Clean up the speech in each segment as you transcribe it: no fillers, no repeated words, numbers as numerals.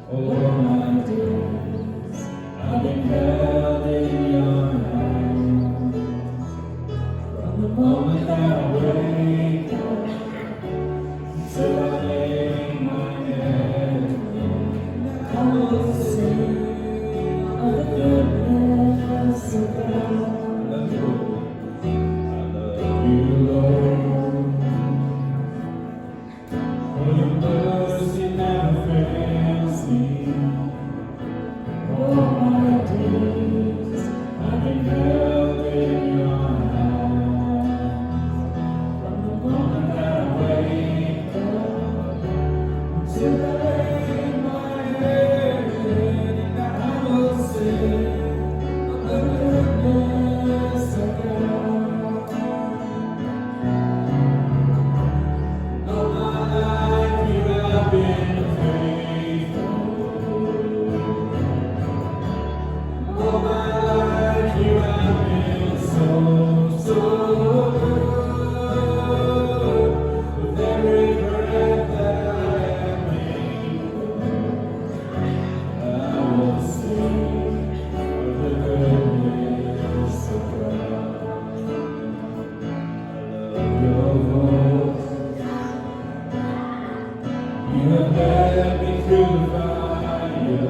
All my days I've been held in your hand. From the moment that I wake up till I lay my head, I will sing of the goodness of God. I love you, Lord. For your mercy never fails me. All my days I've been held in your hand. From the moment that I wake up till I lay my head, and I will sing of the goodness of God. All my life you have been faithful. All my life you have been so, so good. With every breath that I am able, I will sing of the goodness of God. I love your voice. You have led me through the fire.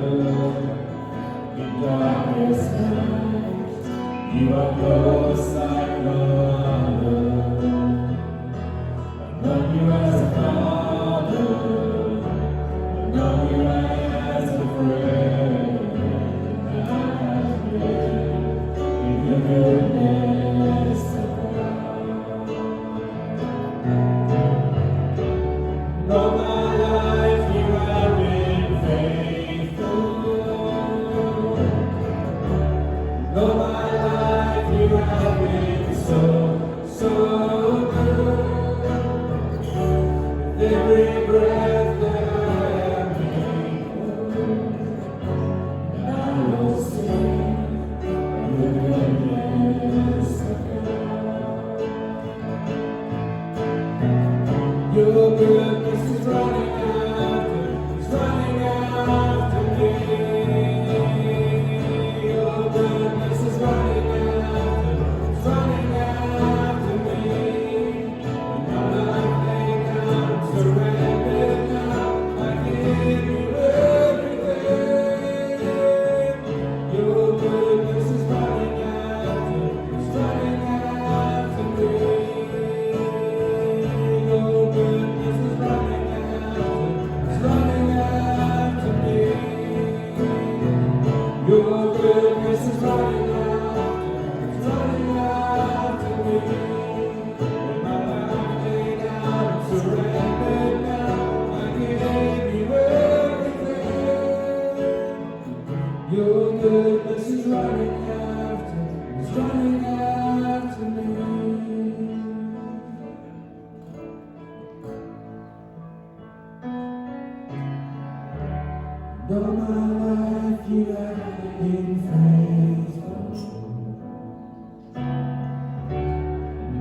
In darkest night, you are close like no other. I've known you as a father, I've known you as a friend, and I have lived in the goodness of God. All my life you have been faithful. All my life you have been so, so good. With every breath that I am able, I will sing of the goodness of God. Your goodness is running after me. Your goodness is running after me. And now I think I'm surrendered now. I give you everything. Your goodness is running after me. Your goodness is running after me. Your goodness is running after me. When my life laid down and surrendered now, I gave you everything. Your goodness is running after me. All my life you have been faithful.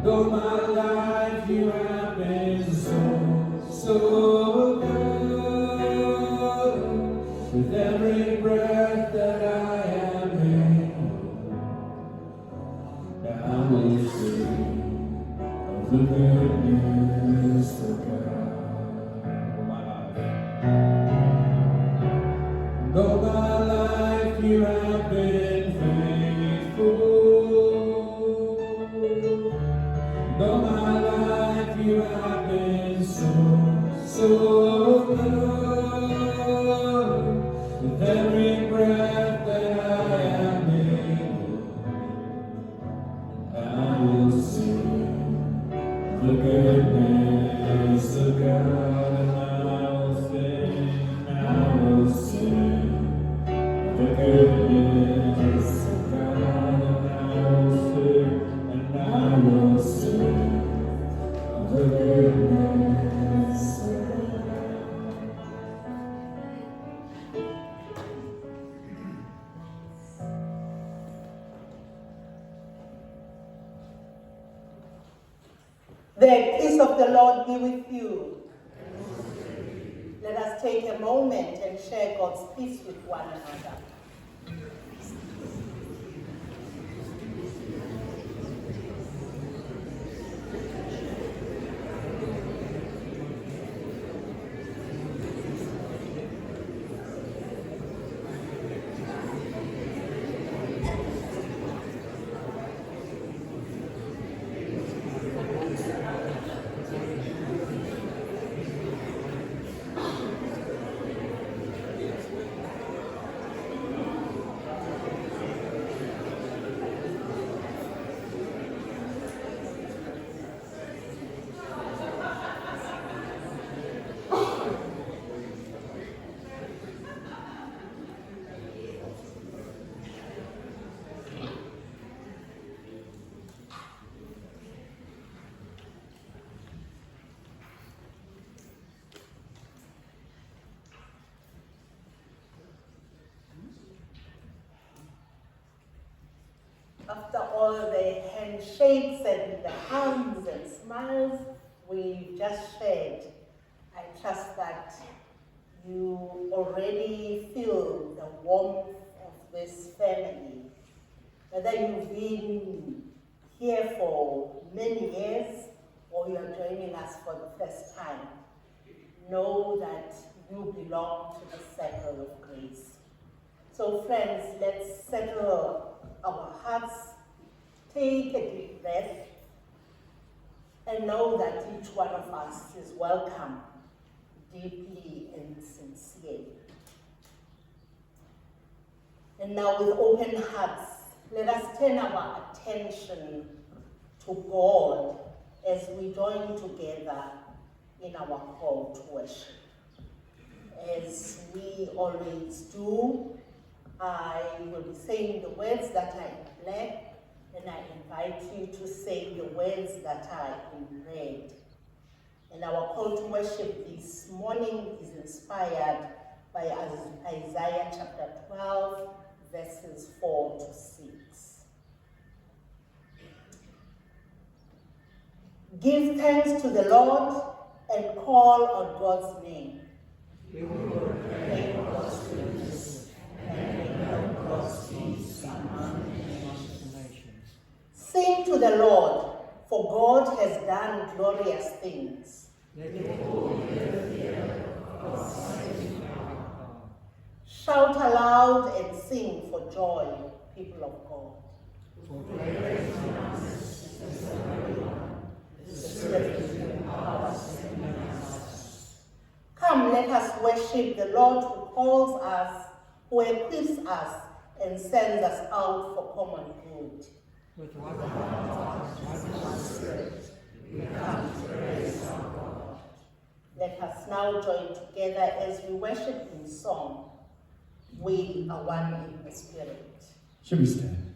All my life you have been so, so good. With every breath that I am able, I will sing of the goodness of God. All my life. All my life you have been faithful. All my life you have been so, so good. With every breath that I am able, I will sing the goodness of God. And I will sing the goodness of God. And I will sing the goodness of God. The peace of the Lord be with you. Let us take a moment and share God's peace with one another. After all the handshakes and the hugs and smiles we just shared, I trust that you already feel the warmth of this family. Whether you've been here for many years or you're joining us for the first time, know that you belong to the circle of grace. So friends, let's settle our hearts, take a deep breath, and know that each one of us is welcome, deeply and sincerely. And now with open hearts, let us turn our attention to God as we join together in our call to worship. As we always do, I will be saying the words that are in black, and I invite you to say the words that are in red. And our call to worship this morning is inspired by Isaiah chapter 12, verses 4 to 6. Give thanks to the Lord and call on God's name. Proclaim God's goodness and make God's peace among the nations. Sing to the Lord, for God has done glorious things. Let the whole earth hear God's mighty power. Shout aloud and sing for joy, people of God. For great is the Holy One, the Spirit and power within us. Come, let us worship the Lord who calls us, who equips us, and sends us out for common good. With one heart and one spirit, we come to praise our God. Let us now join together as we worship in song. We are one in the Spirit. Should we stand?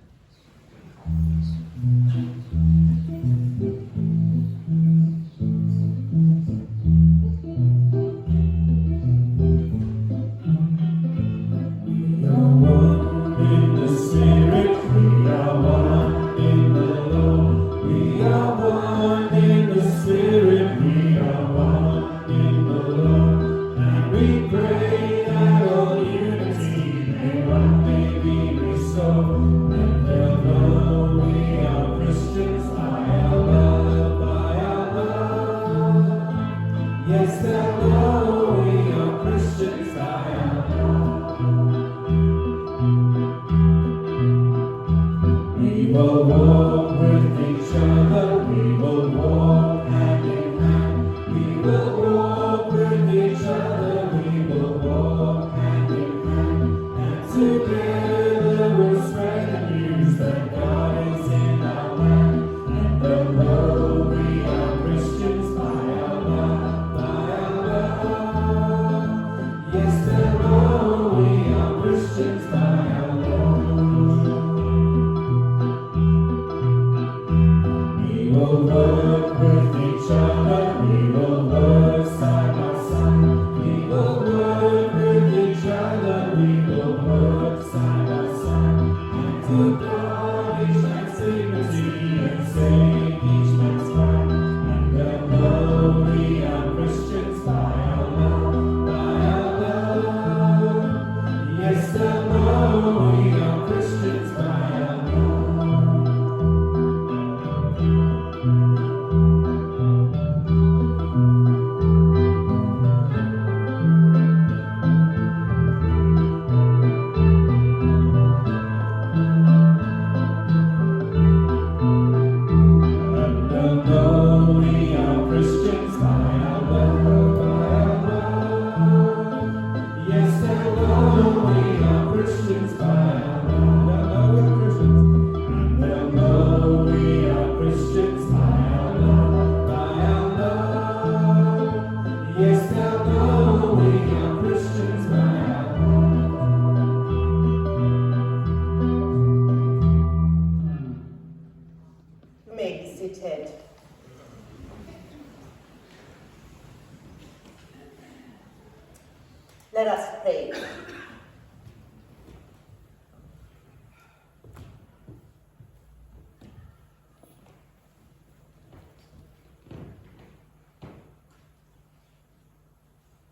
Christians by our love.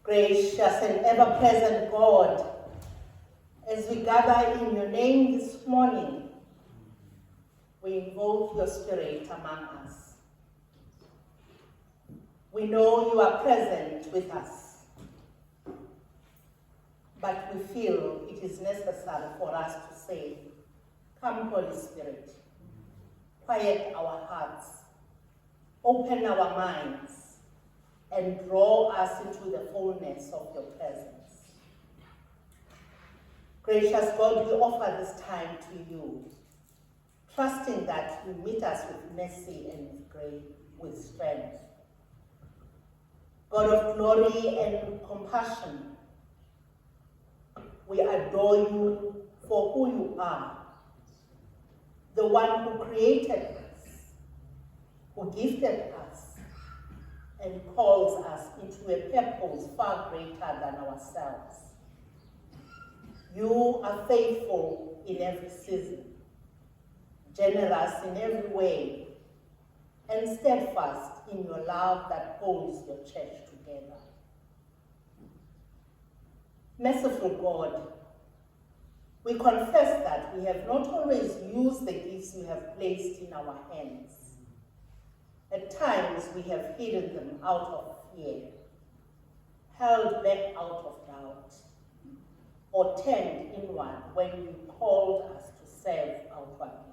Gracious and ever-present God, as we gather in your name this morning, we invoke your Spirit among us. We know you are present with us, but we feel it is necessary for us to say, "Come, Holy Spirit, quiet our hearts, open our minds, and draw us into the fullness of your presence." Gracious God, we offer this time to you, trusting that you meet us with mercy and with grace, with strength. God of glory and compassion, we adore you for who you are, the one who created us, who gifted us, and calls us into a purpose far greater than ourselves. You are faithful in every season, generous in every way, and steadfast in your love that holds your church together. Merciful God, we confess that we have not always used the gifts you have placed in our hands. At times we have hidden them out of fear, held back out of doubt, or turned inward when you called us to serve outwardly.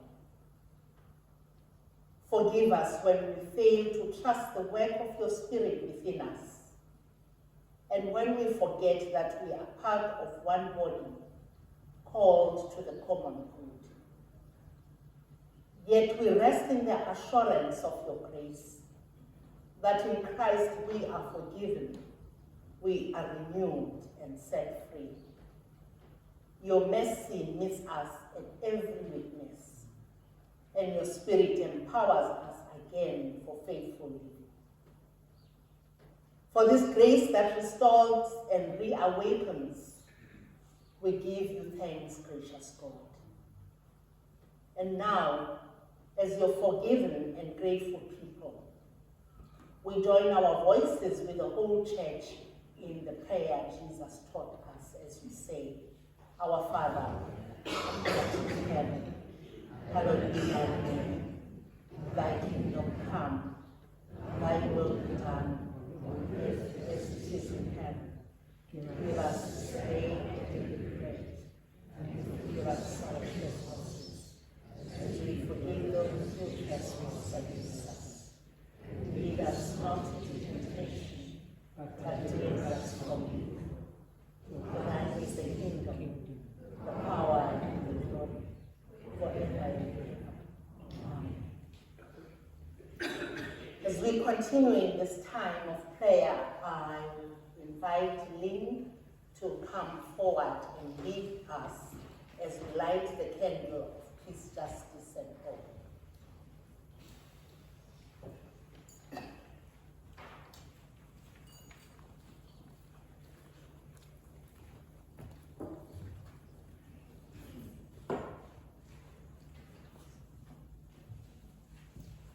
Forgive us when we fail to trust the work of your Spirit within us, and when we forget that we are part of one body, called to the common good. Yet we rest in the assurance of your grace, that in Christ we are forgiven, we are renewed and set free. Your mercy meets us at every weakness, and your Spirit empowers us again for faithful living. For this grace that restores and reawakens, we give you thanks, gracious God. And now, as your forgiven and grateful people, we join our voices with the whole church in the prayer Jesus taught us as we say, "Our Father, who art in heaven, hallowed be thy name. Thy kingdom come, thy will be done, on earth as it is in heaven. Give us this day our daily bread, and forgive us our trespasses, as we forgive those who trespass against us. And lead us not into temptation, but deliver us from evil. For thine is the kingdom, the power, and the glory, forever and ever. Amen. As we continue in this time of prayer, I invite Lynn to come forward and lead us as we light the candle of peace, justice, and hope.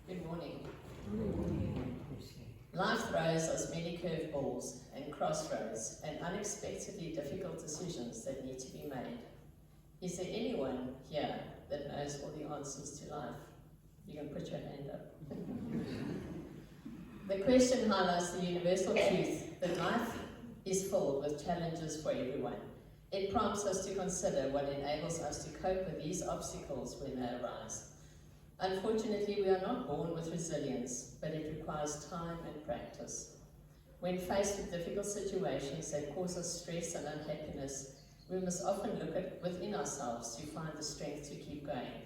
Good morning. Life throws us many curveballs and crossroads and unexpectedly difficult decisions that need to be made. Is there anyone here that knows all the answers to life? You can put your hand up. The question highlights the universal truth that life is filled with challenges for everyone. It prompts us to consider what enables us to cope with these obstacles when they arise. Unfortunately, we are not born with resilience, but it requires time and practice. When faced with difficult situations that cause us stress and unhappiness, we must often look within ourselves to find the strength to keep going.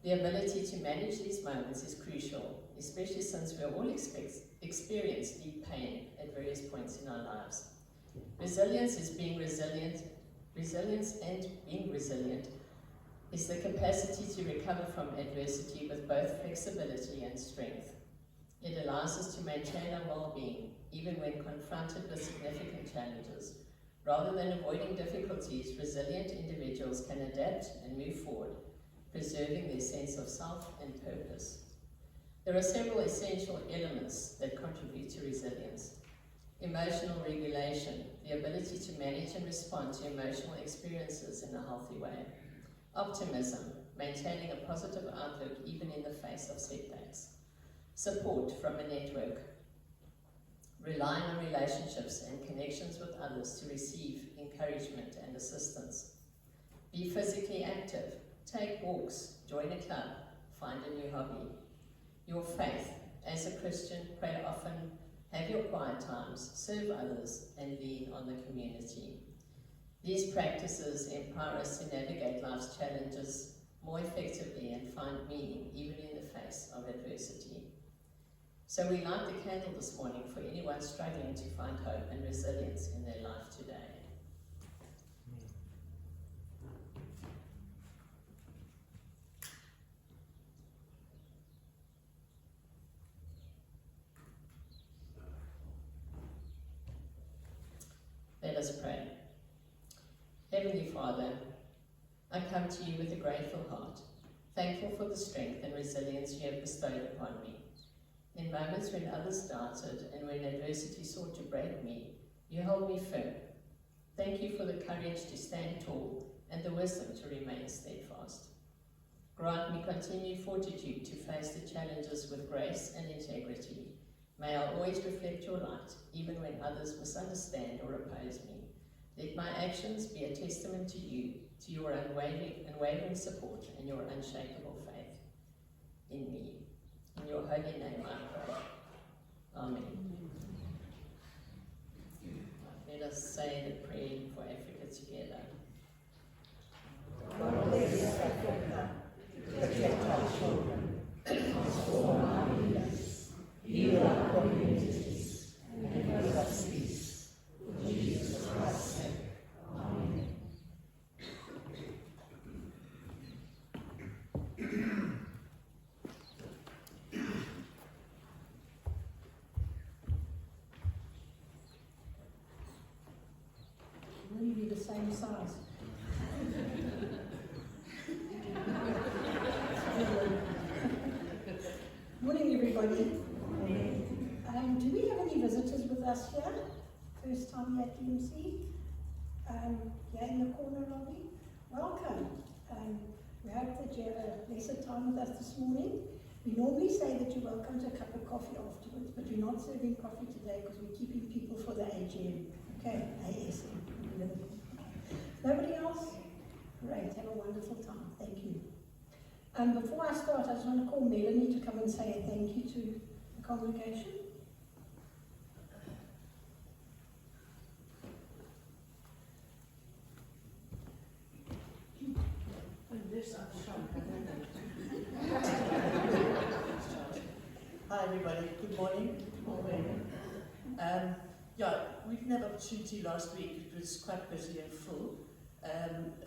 The ability to manage these moments is crucial, especially since we all experience deep pain at various points in our lives. Resilience and being resilient is the capacity to recover from adversity with both flexibility and strength. It allows us to maintain our well-being, even when confronted with significant challenges. Rather than avoiding difficulties, resilient individuals can adapt and move forward, preserving their sense of self and purpose. There are several essential elements that contribute to resilience. Emotional regulation, the ability to manage and respond to emotional experiences in a healthy way. Optimism, maintaining a positive outlook even in the face of setbacks. Support from a network, relying on relationships and connections with others to receive encouragement and assistance. Be physically active, take walks, join a club, find a new hobby. Your faith, as a Christian, pray often, have your quiet times, serve others, and lean on the community. These practices empower us to navigate life's challenges more effectively and find meaning even in the face of adversity. So we light the candle this morning for anyone struggling to find hope and resilience in their life today. Let us pray. Heavenly Father, I come to you with a grateful heart, thankful for the strength and resilience you have bestowed upon me. In moments when others doubted and when adversity sought to break me, you held me firm. Thank you for the courage to stand tall and the wisdom to remain steadfast. Grant me continued fortitude to face the challenges with grace and integrity. May I always reflect your light, even when others misunderstand or oppose me. Let my actions be a testament to you, to your unwavering support and your unshakable faith in me. In your holy name I pray. Amen. Let us say the prayer for Africa together. God bless Africa, protect our children, transform our leaders, heal our communities, and give us peace. For Jesus Christ's sake. Amen. Really the same size. Morning, everybody. Do we have any visitors with us here? First time here at DMC? Here in the corner, Robbie. Welcome. We hope that you have a blessed time with us this morning. We normally say that you're welcome to a cup of coffee afterwards, but we're not serving coffee today because we're keeping people for the AGM. Okay, ASM. Nobody else? Great, have a wonderful time. Thank you. Before I start, I just want to call Melanie to come and say a thank you to the congregation. Hi everybody, good morning. We didn't have opportunity last week, it was quite busy and full.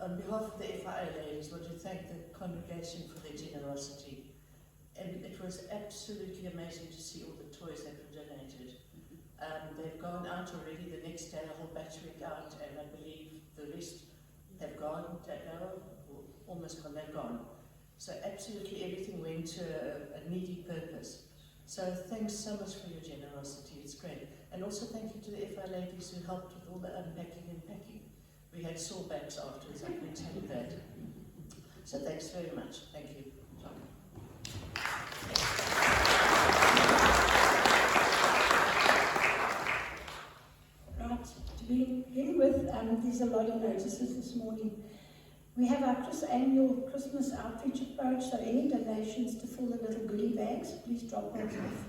On behalf of the FIA ladies, I want to thank the congregation for their generosity. And it was absolutely amazing to see all the toys that were donated. They've gone out already, the next day a whole batch went out, and I believe the rest have gone, almost gone, they're gone. So absolutely everything went to a needy purpose. So thanks so much for your generosity, it's great. And also thank you to the FI ladies who helped with all the unpacking and packing. We had sore backs afterwards, I can tell you that. So thanks very much, thank you. Right, to begin with, there's a lot of notices this morning. We have our annual Christmas outreach approach, so any donations to fill the little goodie bags, please drop those off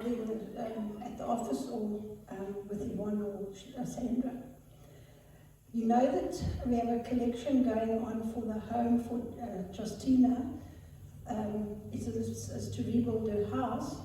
either at the office or with Yvonne or Sandra. You know that we have a collection going on for the home for Justina. It's to rebuild her house.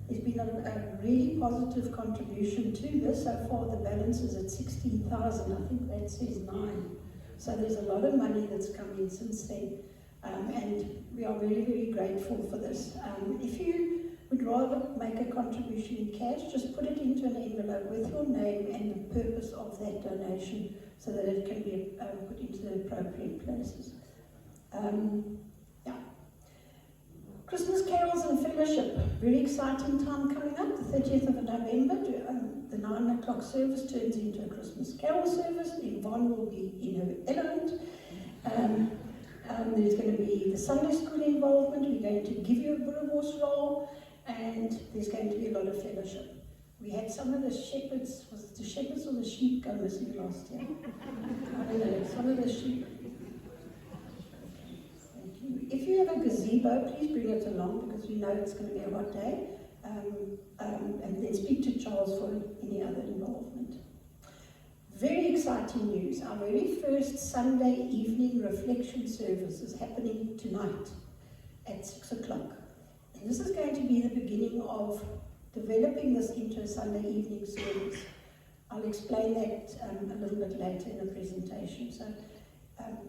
There's been a really positive contribution to this. So far the balance is at 16,000, I think that says 9. So there's a lot of money that's come in since then, and we are really, very grateful for this. If you would rather make a contribution in cash, just put it into an envelope with your name and the purpose of that donation so that it can be put into the appropriate places. Christmas carols and fellowship, very exciting time coming up, the 30th of November. The 9 o'clock service turns into a Christmas carol service. Yvonne will be in her element. There's going to be the Sunday school involvement. We're going to give you a boerewors role, and there's going to be a lot of fellowship. We had some of the shepherds, was it the shepherds or the sheep go missing last year? I don't know, some of the sheep. Thank you. If you have a gazebo, please bring it along because we know it's going to be a hot day. And then speak to Charles for any other involvement. Very exciting news. Our very first Sunday evening reflection service is happening tonight at 6 o'clock. And this is going to be the beginning of developing this into a Sunday evening service. I'll explain that a little bit later in the presentation. So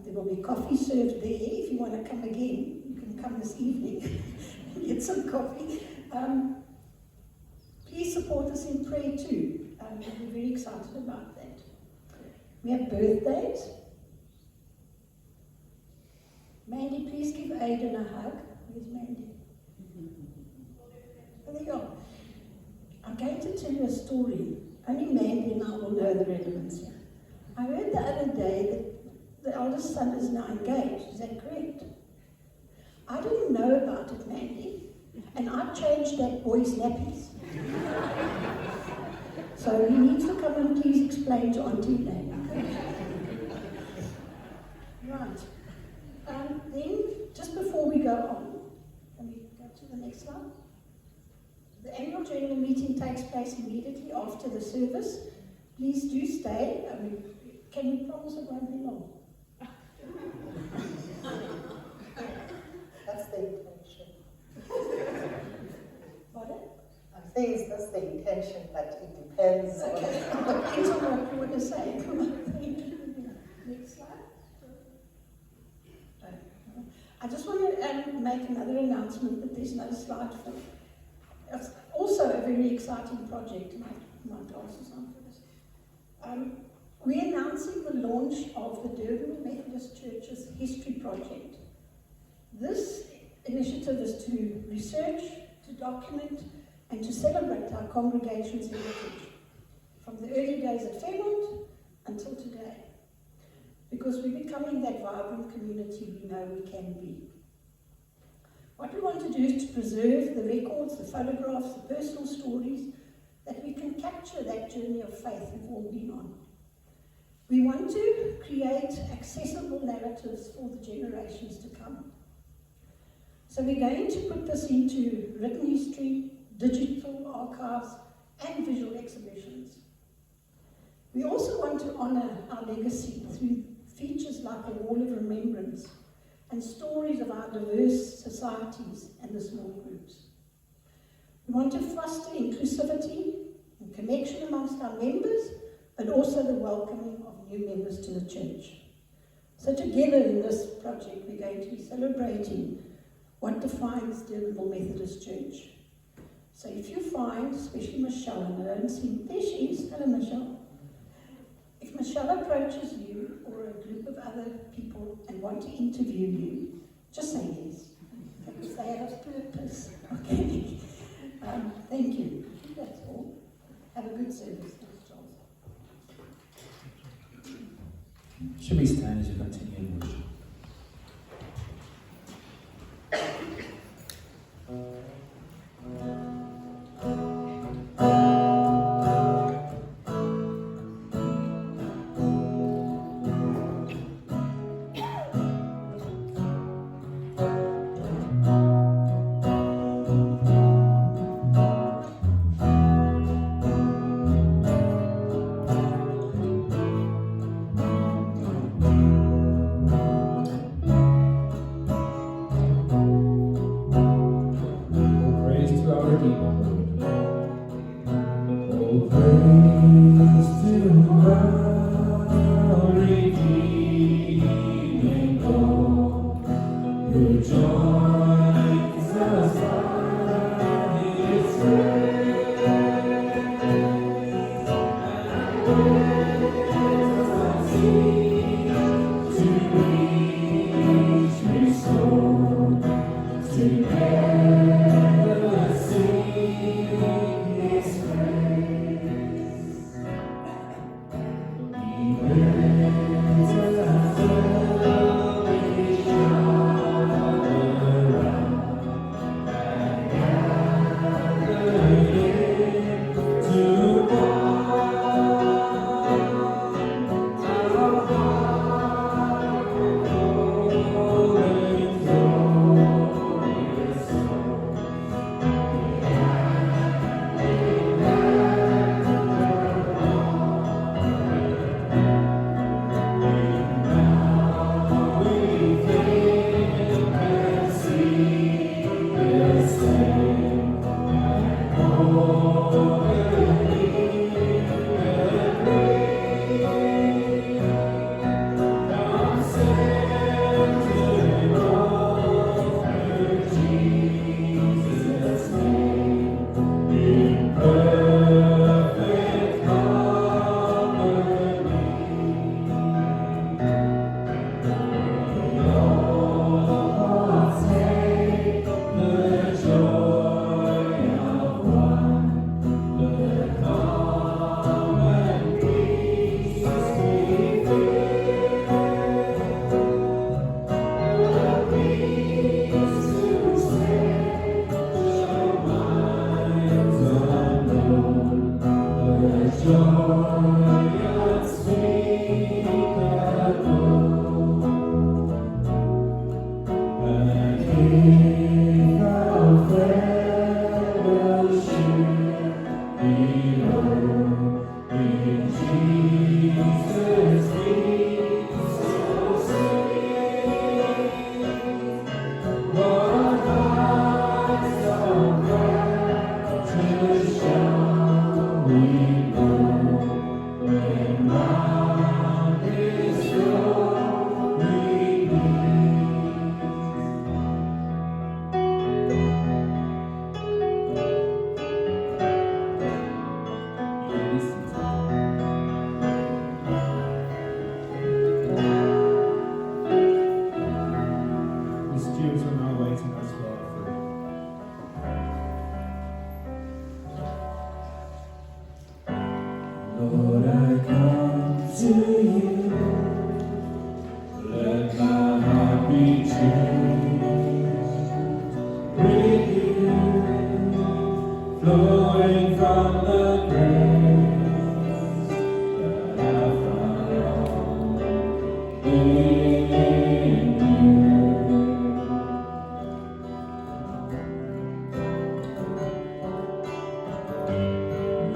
there will be coffee served there. If you want to come again, you can come this evening and get some coffee. Please support us in prayer too. We're very excited about that. We have birthdays. Mandy, please give Aidan a hug. Where's Mandy? Oh, there you are. I'm going to tell you a story. Only Mandy and I will know the relevance here. I heard the other day that the eldest son is now engaged. Is that correct? I didn't know about it, Mandy. And I changed that boy's nappies. So he needs to come and please explain to Auntie Elaine. Right. Then, just before we go on, can we go to the next slide? The annual general meeting takes place immediately after the service. Please do stay. Can you promise it won't be long? That's the intention. Pardon? I'm saying that's the intention, but it depends on... Okay, depends on what you want to say. Come on, thank you. Next slide. I just want to make another announcement that there's no slide for. It's also a very exciting project. My glasses on for this. We're announcing the launch of the Durban Methodist Church's History Project. This initiative is to research, to document, and to celebrate our congregation's heritage from the early days at Fairmont until today. Because we're becoming that vibrant community we know we can be. What we want to do is to preserve the records, the photographs, the personal stories, that we can capture that journey of faith we've all been on. We want to create accessible narratives for the generations to come. So we're going to put this into written history, digital archives, and visual exhibitions. We also want to honour our legacy through features like a Wall of Remembrance and stories of our diverse societies and the small groups. We want to foster inclusivity and connection amongst our members, but also the welcoming of new members to the church. So together in this project, we're going to be celebrating what defines Durbanville Methodist Church. So if you find, especially Michelle, and I don't see, there she is, hello Michelle. If Michelle approaches you or a group of other people and want to interview you, just say yes. Because they have a purpose. Okay. Thank you. I think that's all. Have a good service. Thanks, Charles. Should we stand as you continue in worship?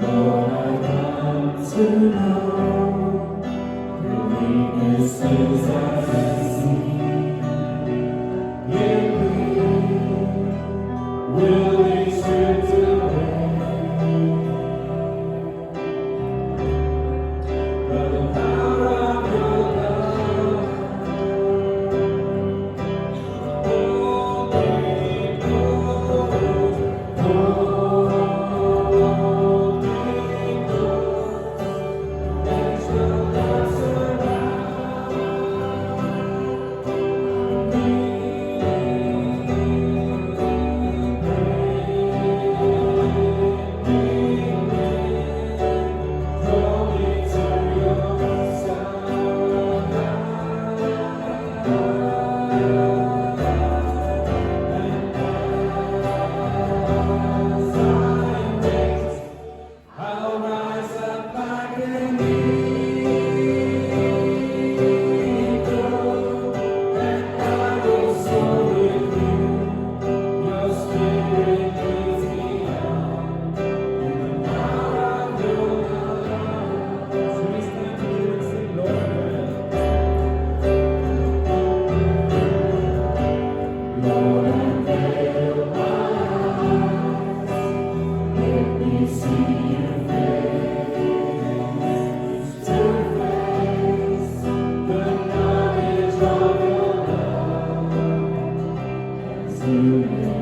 Lord, I come to know the weaknesses I see. In me, will be stripped away. By the power of your love, hold me close, hold me close. Let your love surround me. Draw me to your I'll rise up like an eagle, and I will soar with you. Your spirit leads me on in the power of your love. So we stand here and sing, Lord, Lord, unveil my eyes, let me see your face to face, the knowledge of your love consuming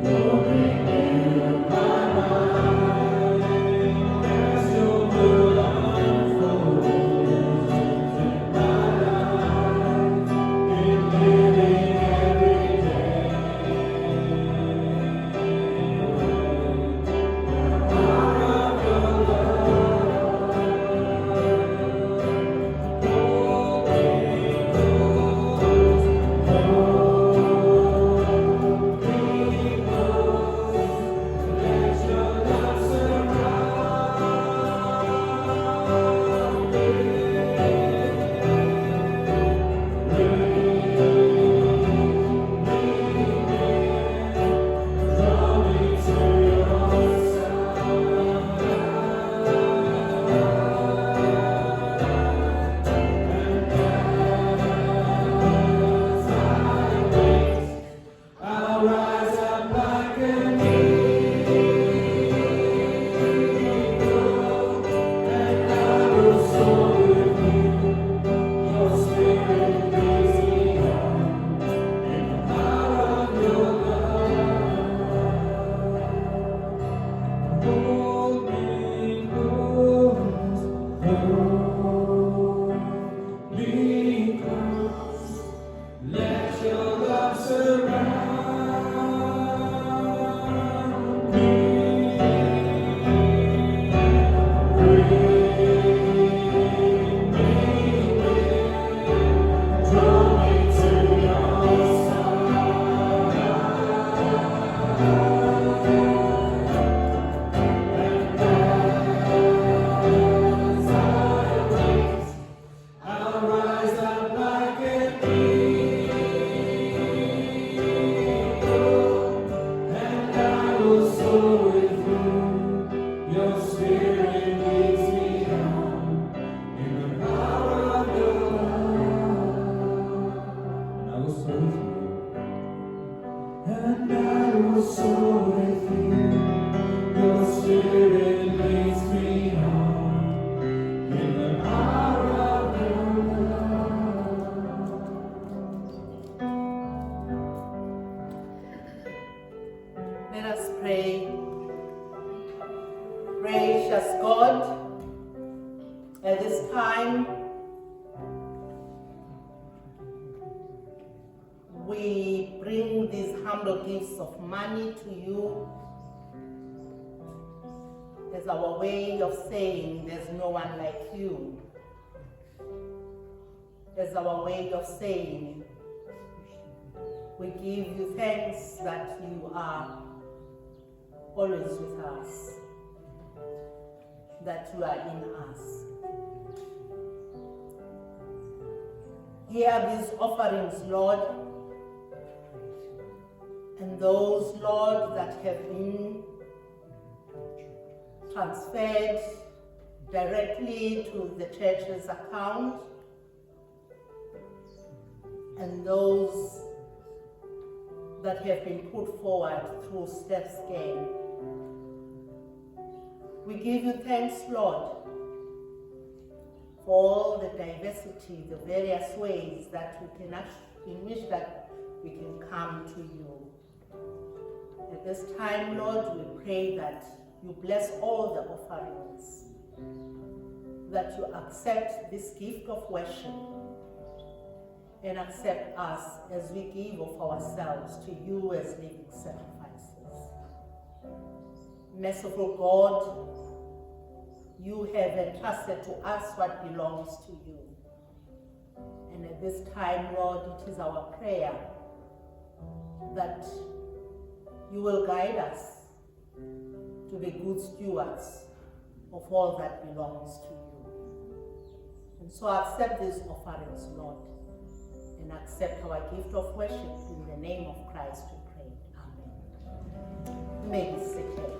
Lord, renew my mind as your will unfolds in my life, in living every day. The power of your love, hold me close, hold me close. Let your love surround me. Draw me to I'll rise up like an eagle, and I will soar with you. Your spirit leads me on in the power of your love. Hold me close, hold me close. Let your love surround me. Bring me in. Draw me to your side. And as I wait, I'll rise up like an eagle, and I will soar with you. Your spirit leads me on in the power of your love. And I will soar with you. And I will soar with you. Your spirit leads me on in the power of your love. Let us pray. Gracious God, at this time, we bring these humble gifts of money to you as our way of saying there's no one like you. As our way of saying We give you thanks that you are always with us, that you are in us. Hear these offerings, Lord, and those, Lord, that have been transferred directly to the church's account, and those that have been put forward through StepScan. We give you thanks, Lord, for all the diversity, the various ways that we can in which that we can come to you. At this time, Lord, we pray that you bless all the offerings, that you accept this gift of worship, and accept us as we give of ourselves to you as living sacrifices. Merciful God, you have entrusted to us what belongs to you. And at this time, Lord, it is our prayer that you will guide us to be good stewards of all that belongs to you. And so accept these offerings, Lord, and accept our gift of worship. In the name of Christ we pray. Amen. You may be seated.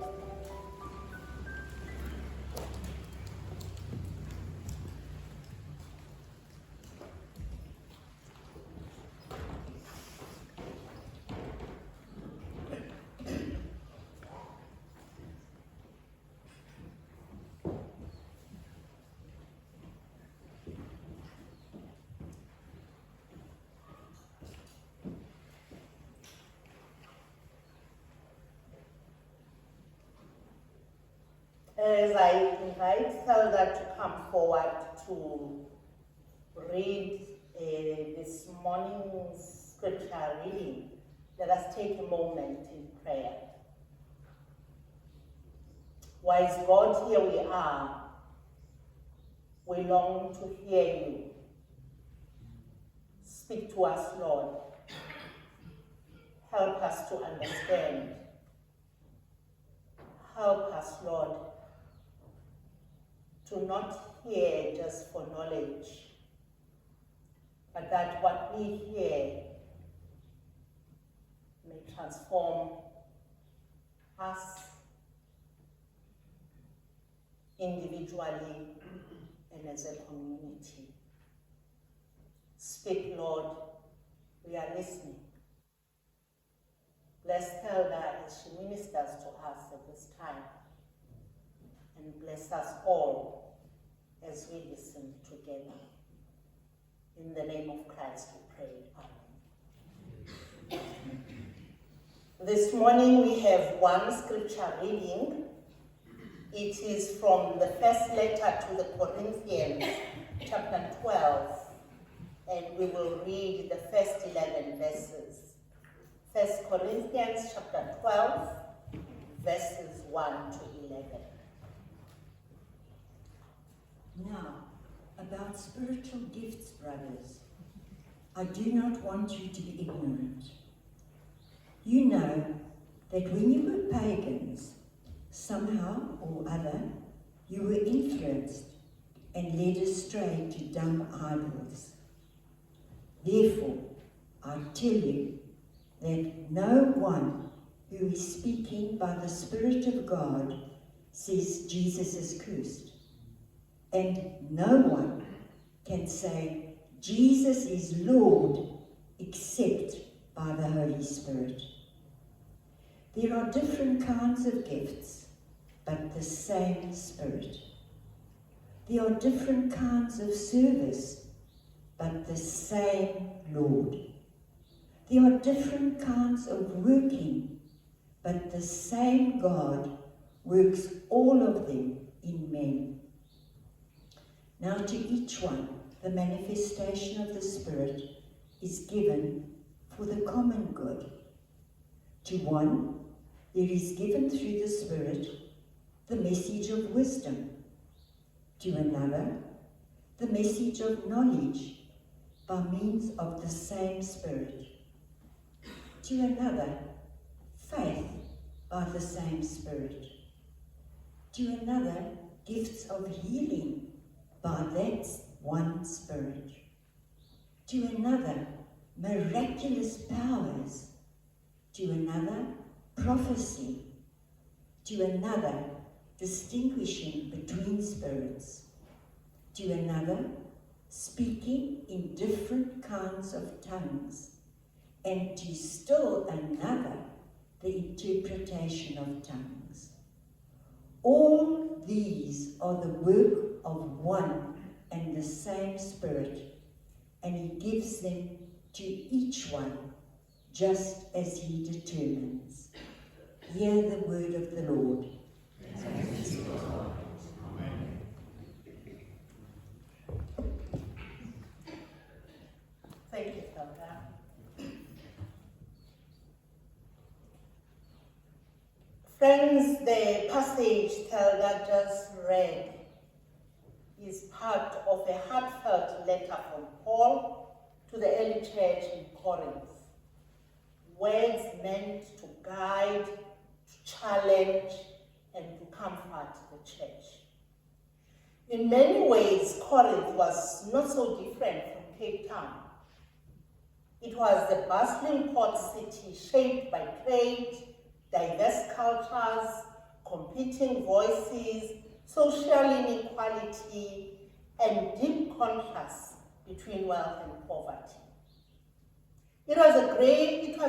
As I invite Zelda to come forward to read this morning's scripture reading, let us take a moment in prayer. Wise God, here we are. We long to hear you. Speak to us, Lord. Help us to understand. Help us, Lord, to not hear just for knowledge, but that what we hear may transform us individually and as a community. Speak, Lord, we are listening. Bless Helga as she ministers to us at this time, and bless us all as we listen together. In the name of Christ we pray. Amen. This morning we have one scripture reading. It is from the first letter to the Corinthians, chapter 12, and we will read the first 11 verses. 1 Corinthians chapter 12, verses 1 to 11. Now, about spiritual gifts, brothers, I do not want you to be ignorant. You know that when you were pagans, somehow or other, you were influenced and led astray to dumb idols. Therefore, I tell you that no one who is speaking by the Spirit of God says Jesus is cursed. And no one can say Jesus is Lord except by the Holy Spirit. There are different kinds of gifts, but the same Spirit. There are different kinds of service, but the same Lord. There are different kinds of working, but the same God works all of them in men. Now to each one, the manifestation of the Spirit is given for the common good. To one, there is given through the Spirit the message of wisdom. To another, the message of knowledge by means of the same Spirit. to another, faith by the same Spirit, to another, gifts of healing by that one Spirit, to another, miraculous powers, to another, prophecy, to another, distinguishing between spirits, to another, speaking in different kinds of tongues, and to still another, the interpretation of tongues. All these are the work of one and the same Spirit, and he gives them to each one just as he determines. Hear the word of the Lord. Thank you, Elder. Friends, the passage Elder just read is part of a heartfelt letter from Paul to the early church in Corinth. Words meant to guide, to challenge, and to comfort the church. In many ways, Corinth was not so different from Cape Town. It was a bustling port city shaped by trade, diverse cultures, competing voices, social inequality, and deep contrasts between wealth and poverty. It was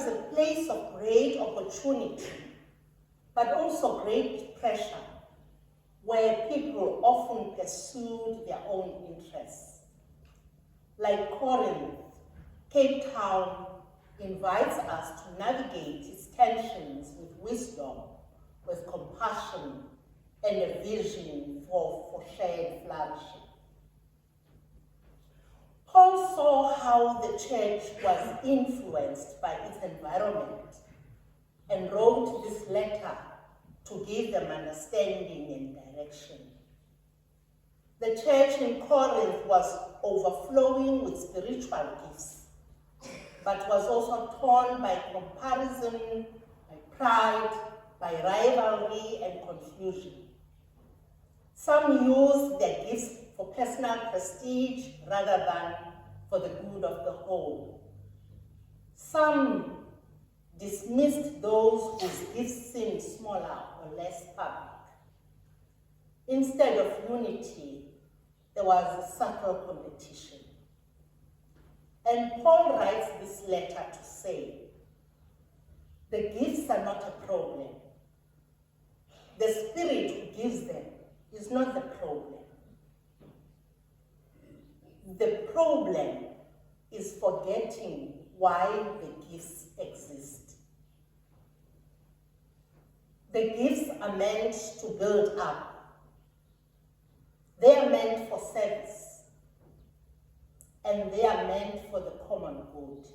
a place of great opportunity, but also great pressure, where people often pursued their own interests. Like Corinth, Cape Town invites us to navigate its tensions with wisdom, with compassion, and a vision for shared flourishing. Paul saw how the church was influenced by its environment and wrote this letter to give them understanding and direction. The church in Corinth was overflowing with spiritual gifts, but was also torn by comparison, by pride, by rivalry and confusion. Some used their gifts for personal prestige rather than for the good of the whole. Some dismissed those whose gifts seemed smaller or less public. Instead of unity, there was a subtle competition. And Paul writes this letter to say, the gifts are not a problem. The Spirit who gives them is not the problem. The problem is forgetting why the gifts exist. The gifts are meant to build up. They are meant for service. And they are meant for the common good.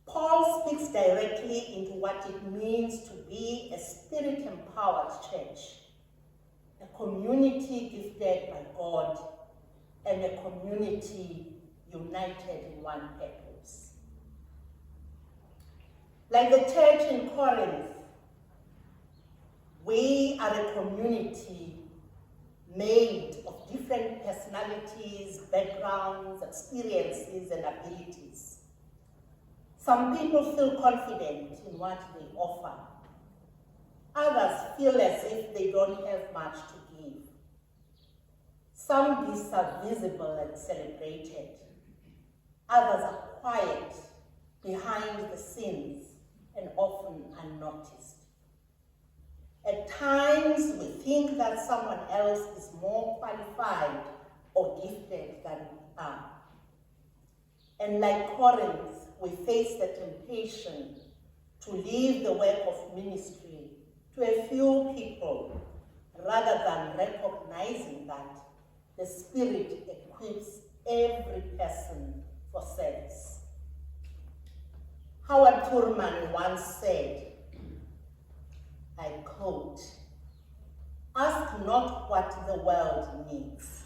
Paul speaks directly into what it means to be a spirit-empowered church, a community gifted by God, and a community united in one purpose. Like the church in Corinth, we are a community made of different personalities, backgrounds, experiences, and abilities. Some people feel confident in what they offer. Others feel as if they don't have much to give. Some gifts are visible and celebrated. Others are quiet, behind the scenes, and often unnoticed. At times, we think that someone else is more qualified or gifted than we are. And like Corinth, we face the temptation to leave the work of ministry to a few people rather than recognizing that the Spirit equips every person for service. Howard Thurman once said, I quote, "Ask not what the world needs.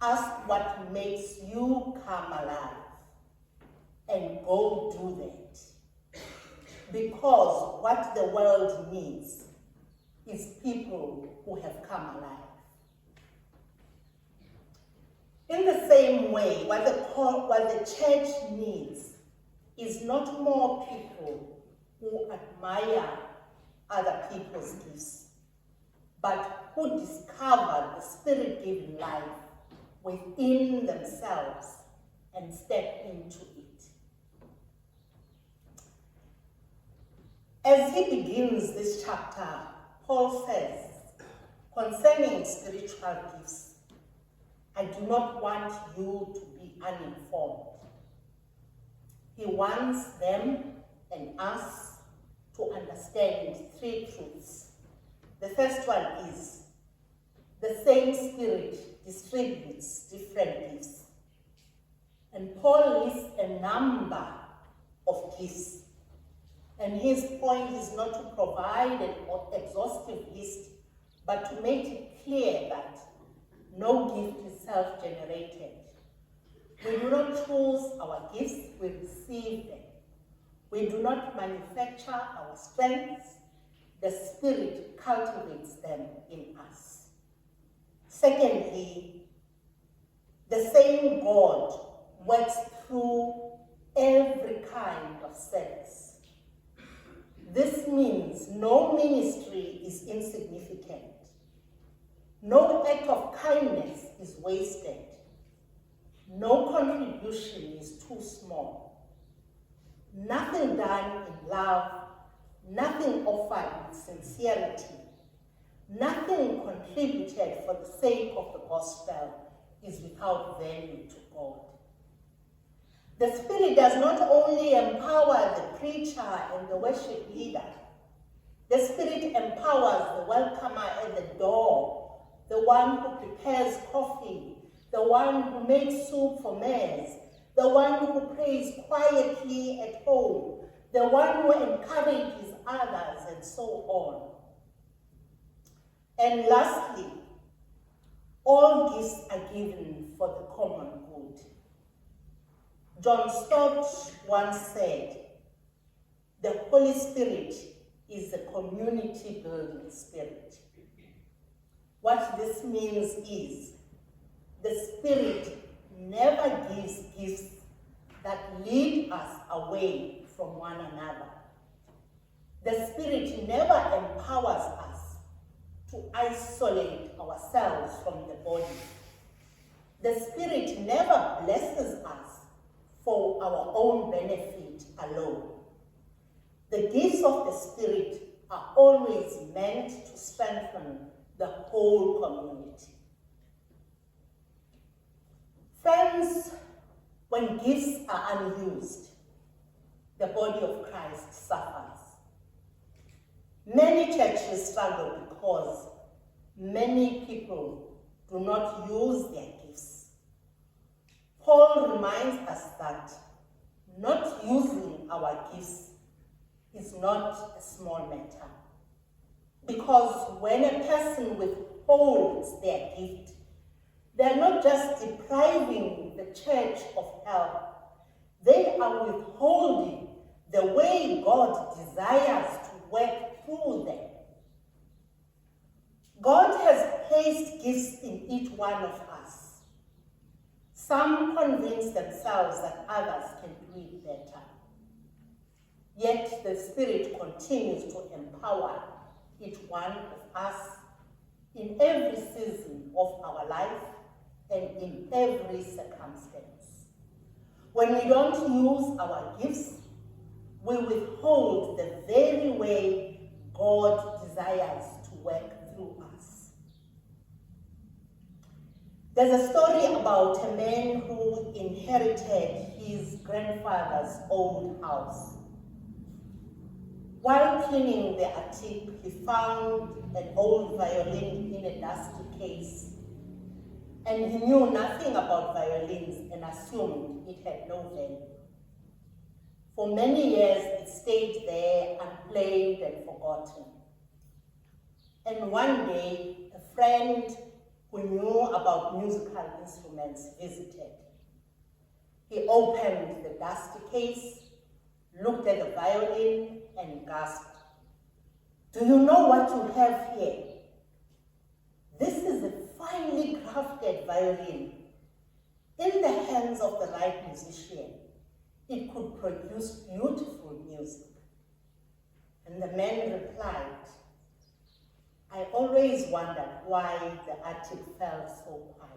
Ask what makes you come alive. and go do that. Because what the world needs is people who have come alive. In the same way, what the church needs is not more people who admire other people's gifts, but who discover the Spirit-given life within themselves and step into it. As he begins this chapter, Paul says, concerning spiritual gifts, I do not want you to be uninformed. He wants them and us to understand three truths. The first one is the same Spirit distributes different gifts. And Paul lists a number of gifts. And his point is not to provide an exhaustive list, but to make it clear that no gift is self-generated. We do not choose our gifts, we receive them. We do not manufacture our strengths. The Spirit cultivates them in us. Secondly, the same God works through every kind of service. This means no ministry is insignificant. No act of kindness is wasted. No contribution is too small. Nothing done in love, nothing offered with sincerity, nothing contributed for the sake of the gospel is without value to God. The Spirit does not only empower the preacher and the worship leader, the Spirit empowers the welcomer at the door, the one who prepares coffee, the one who makes soup for meals, the one who prays quietly at home, the one who encourages others, and so on. And lastly, all gifts are given for the common good. John Stott once said, the Holy Spirit is a community-building spirit. What this means is, the Spirit never gives gifts that lead us away from one another. The Spirit never empowers us to isolate ourselves from the body. The Spirit never blesses us for our own benefit alone. The gifts of the Spirit are always meant to strengthen the whole community. Friends, when gifts are unused, the body of Christ suffers. Many churches struggle because many people do not use their gifts. Paul reminds us that not using our gifts is not a small matter. Because when a person withholds their gift, they're not just depriving the church of help, they are withholding the way God desires to work through them. God has placed gifts in each one of us. Some convince themselves that others can do it better. Yet the Spirit continues to empower each one of us in every season of our life and in every circumstance. When we don't use our gifts, we withhold the very way God desires to work through us. There's a story about a man who inherited his grandfather's old house. While cleaning the attic, he found an old violin in a dusty case, and he knew nothing about violins and assumed it had no value. For many years, it stayed there unplayed and forgotten. And one day, a friend who knew about musical instruments visited. He opened the dusty case, looked at the violin, and gasped, "Do you know what you have here? This is a finely crafted violin. In the hands of the right musician, it could produce beautiful music." And the man replied, "I always wondered why the attic felt so quiet."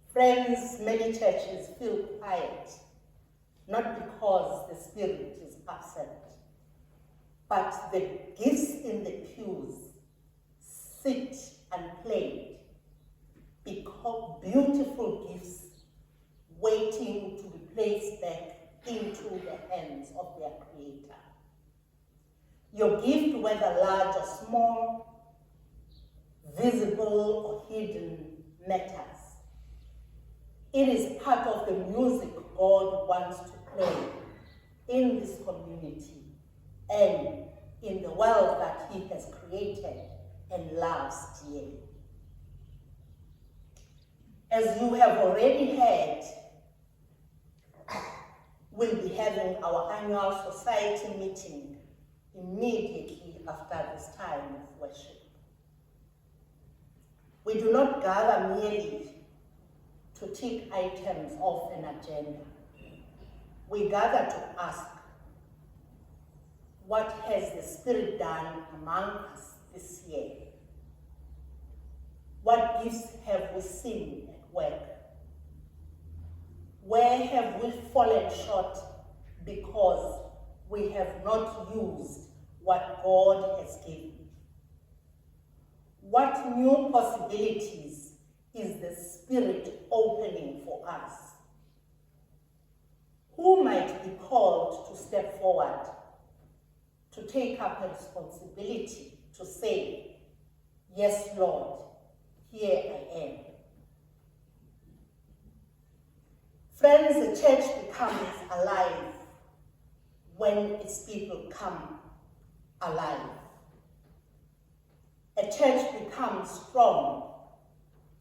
Friends, many churches feel quiet, not because the Spirit is absent, but the gifts in the pews sit unplayed, because beautiful gifts waiting to be placed back into the hands of their Creator. Your gift, whether large or small, visible or hidden, matters. It is part of the music God wants to play in this community and in the world that He has created and loves dearly. As you have already heard, we'll be having our annual society meeting immediately after this time of worship. We do not gather merely to tick items off an agenda. We gather to ask, what has the Spirit done among us this year? What gifts have we seen at work? Where have we fallen short because we have not used what God has given? What new possibilities is the Spirit opening for us? Who might be called to step forward, to take up a responsibility, to say, "Yes, Lord, here I am"? Friends, the church becomes alive when its people come alive. A church becomes strong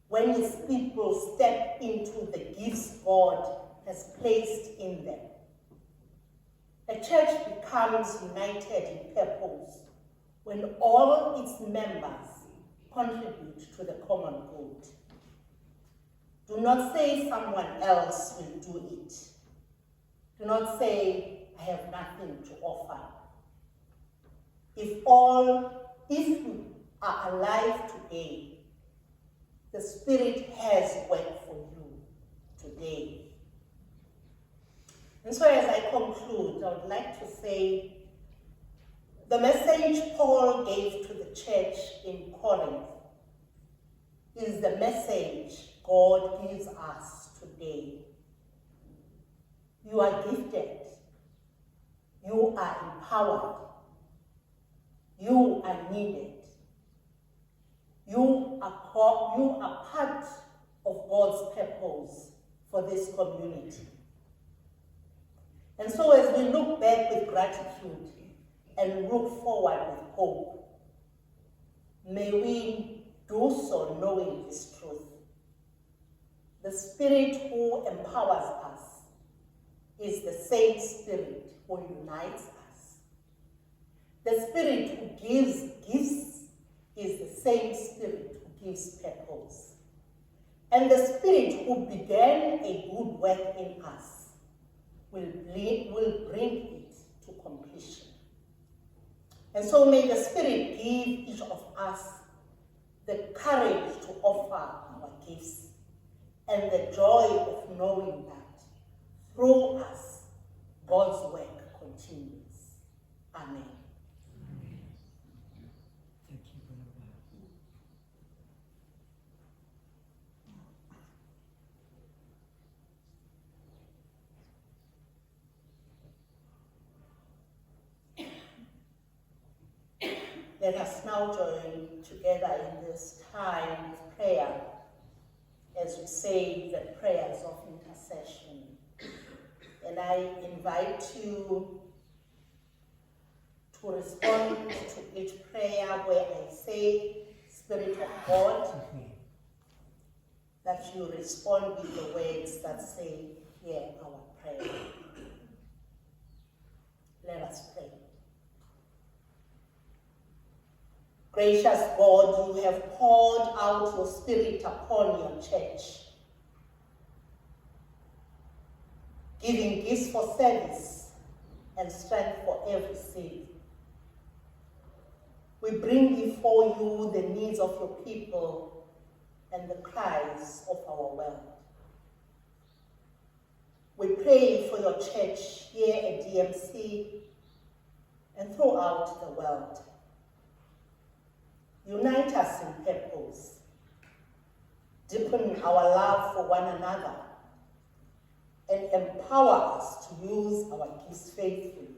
when its people step into the gifts God has placed in them. A church becomes united in purpose when all its members contribute to the common good. Do not say someone else will do it. Do not say, "I have nothing to offer." If you are alive today, the Spirit has work for you today. And so as I conclude, I would like to say the message Paul gave to the church in Corinth is the message God gives us today. You are gifted. You are empowered. You are needed. You are part of God's purpose for this community. And so as we look back with gratitude and look forward with hope, may we do so knowing this truth. The Spirit who empowers us is the same Spirit who unites us. The Spirit who gives gifts is the same Spirit who gives purpose. And the Spirit who began a good work in us will bring it to completion. And so may the Spirit give each of us the courage to offer our gifts and the joy of knowing that through us, God's work continues. Amen. Thank you, Brother. Let us now join together in this time of prayer as we say the prayers of intercession. And I invite you to respond to each prayer where I say, Spirit of God, that you respond with the words that say, hear our prayer. Let us pray. Gracious God, you have poured out your Spirit upon your church, giving gifts for service and strength for every seed. We bring before you the needs of your people and the cries of our world. We pray for your church here at DMC and throughout the world. Unite us in purpose. Deepen our love for one another and empower us to use our gifts faithfully.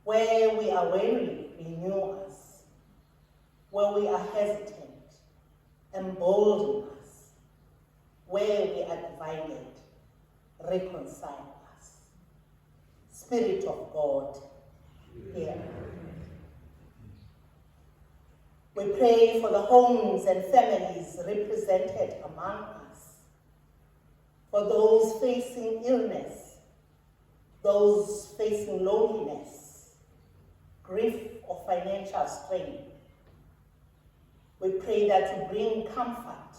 Where we are weary, renew us. Where we are hesitant, embolden us. Where we are divided, reconcile us. Spirit of God, hear. We pray for the homes and families represented among us, for those facing illness, those facing loneliness, grief or financial strain. We pray that you bring comfort,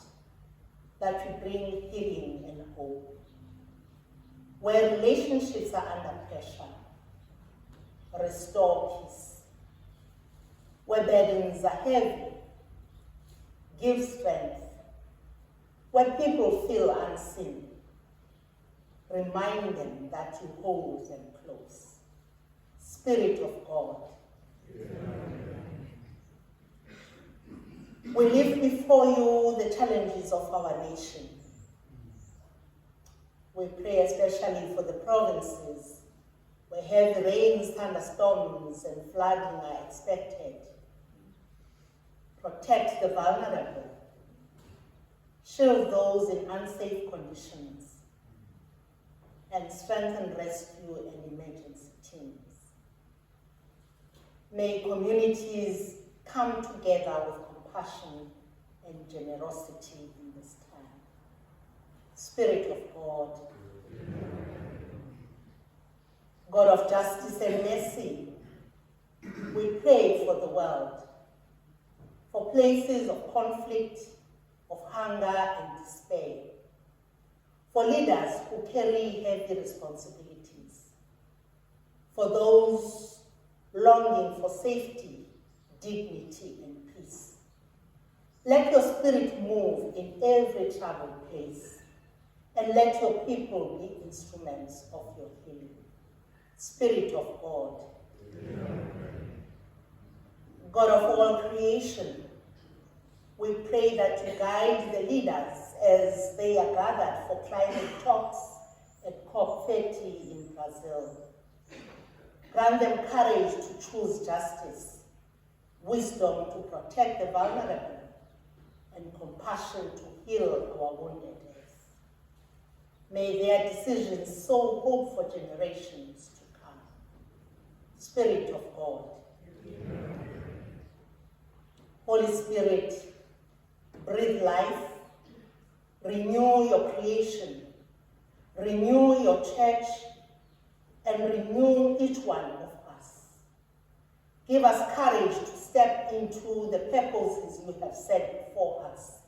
that you bring healing and hope. Where relationships are under pressure, restore peace. Where burdens are heavy, give strength. Where people feel unseen, remind them that you hold them close. Spirit of God. We lift before you the challenges of our nation. We pray especially for the provinces where heavy rains, thunderstorms, and flooding are expected. Protect the vulnerable. Shield those in unsafe conditions. And strengthen rescue and emergency teams. May communities come together with compassion and generosity in this time. Spirit of God. God of justice and mercy, we pray for the world, for places of conflict, of hunger and despair, for leaders who carry heavy responsibilities, for those longing for safety, dignity, and peace. Let your spirit move in every troubled place, and let your people be instruments of your healing. Spirit of God. God of all creation, we pray that you guide the leaders as they are gathered for climate talks at COP30 in Brazil. Grant them courage to choose justice, wisdom to protect the vulnerable, and compassion to heal our wounded earth. May their decisions sow hope for generations to come. Spirit of God. Holy Spirit, breathe life, renew your creation, renew your church, and renew each one of us. Give us courage to step into the purposes you have set before us,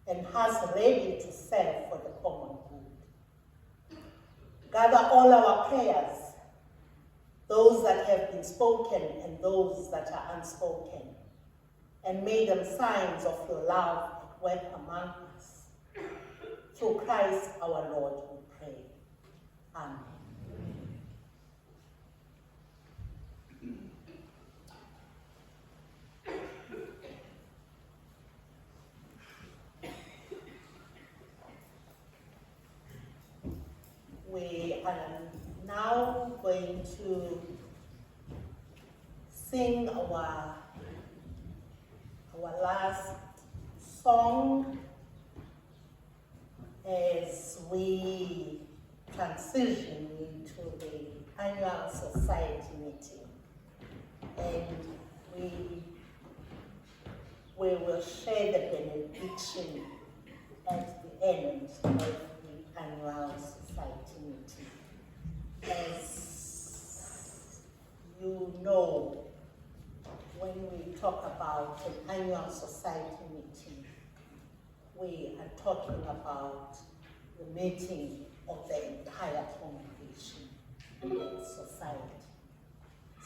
and us ready to serve for the common good. Gather all our prayers, those that have been spoken and those that are unspoken, and make them signs of your love at work among us. Through Christ our Lord we pray. Amen. We are now going to sing our last song as we transition into the annual society meeting. And we we will share the benediction at the end of the annual society meeting. As you know, when we talk about an annual society meeting, we are talking about the meeting of the entire congregation and society.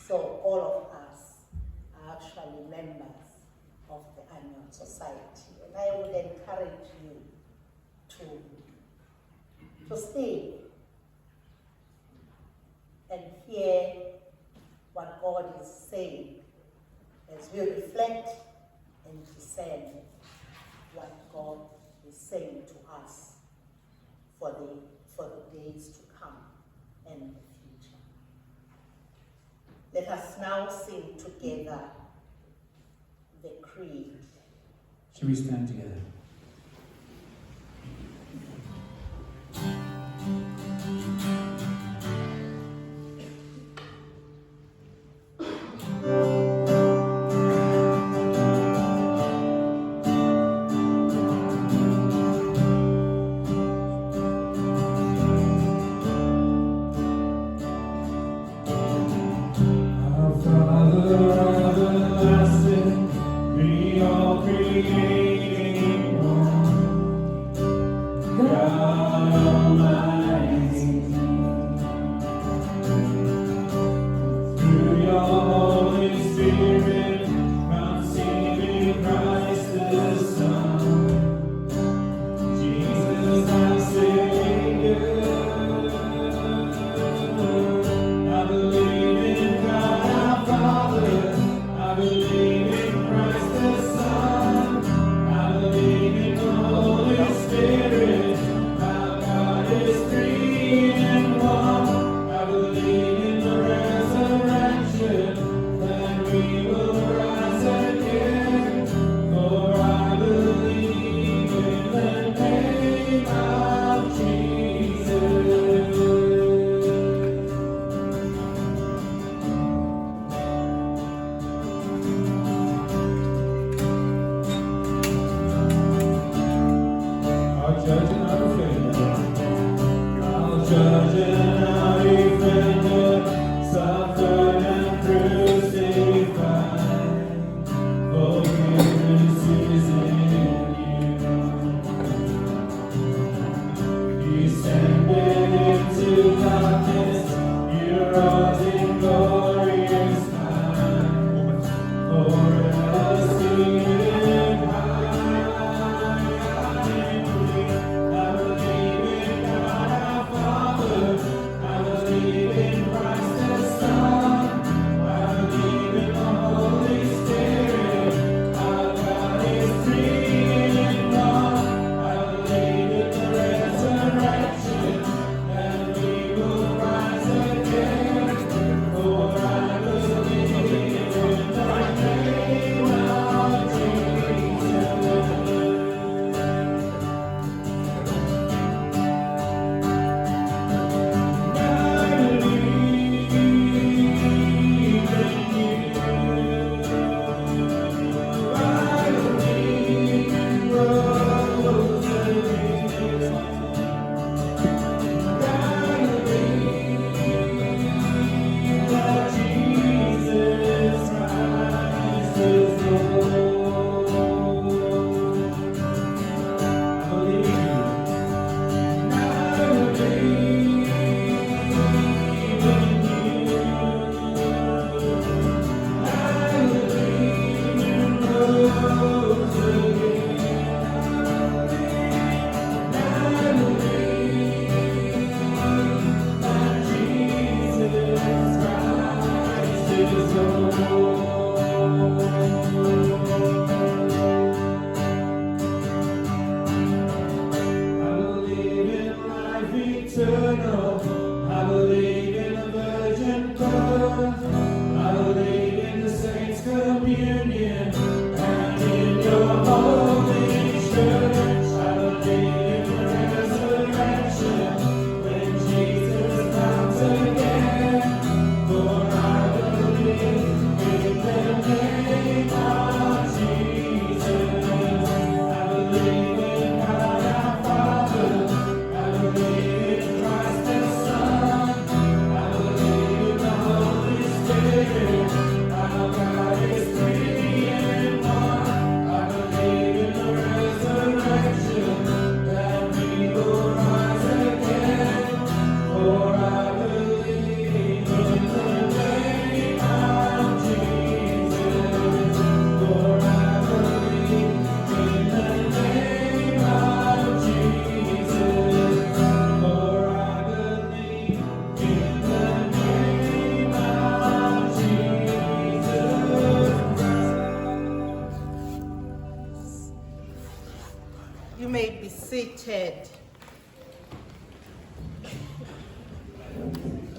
So all of us are actually members of the annual society. And I would encourage you to stay and hear what God is saying as we reflect and discern what God is saying to us for the days to come and the future. Let us now sing together the creed. Shall we stand together? Our Father everlasting, we all created in You may be seated.